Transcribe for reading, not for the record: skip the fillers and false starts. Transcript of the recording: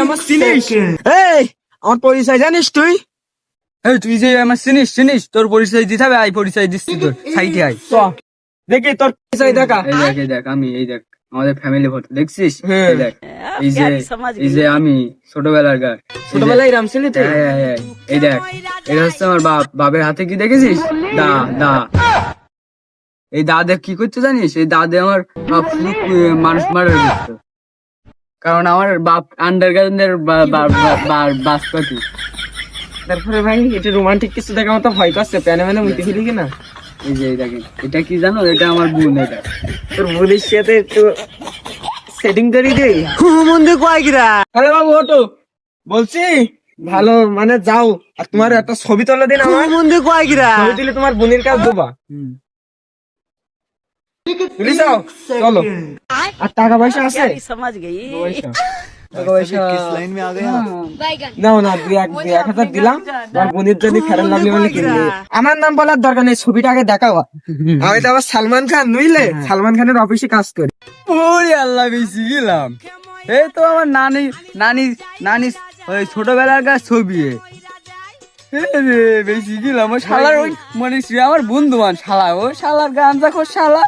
আমার চিনিস? এই আমার পরিচয় জানিস তুই? এই তুই যে আমার চিনিস তোর পরিচয় দিতে হবে। আই পরিচয় দিচ্ছি তোর সাইটে আই। চ দেখি তোর পরিচয় দেখা। এই দেখ আমি এই দেখ আমাদের ফ্যামিলি ফটো দেখছিস? হ্যাঁ। এই দেখ এই যে আমি ছোটবেলার গা ছোটবেলায় রাম ছিলি তুই? হ্যাঁ, এই দেখ এটা হচ্ছে আমার বাপের হাতে কি দেখেছিস? দা এই দাদা কি করতে জানিস? এই দাদা আমার বাপ মানুষ মারা করতো, কারণ আমার বাপ আন্ডারগ্রাউন্ডের বাসপাতি। তারপরে ভাই এটা রোমান্টিক কিছু দেখা মতো ভয় করছে, প্যানে ম্যানে মুইতে ফেলি কিনা। এই যে দেখেন এটা কি জানো? এটা আমার বোন। এটা তোর বোনের সাথে একটু সেটিং করি দে। মন্দির কয় কিরা? আরে বাবু ওটো বলছি ভালো মানে যাও, আর তোমার একটা ছবি তোলা দিন আমার। মন্দির কয় কিরা? ছবি তুলে তোমার বোনের কাছে দেবা। তুলি যাও চলো। আর টাকা পয়সা আছে? টাকা পয়সা নাও না, 1,000 দিলাম। আমার বোনের যদি ফেরান লাগলে বলে কিনবে। আমার নাম বলার দরকার নেই, ছবিটা আগে দেখাও। আমি তো আবার সালমান খান বুঝলে, সালমান খানের অফিসে কাজ করি। ওরে আল্লাহ, বেশি গেলাম। এই তো আমার নানি ওই ছোটবেলার কাছ ছবি। বেশি গেলাম। ওই শালার ওই মানে আমার বন্ধু মান শালা, ও শালার গান দেখো শালা।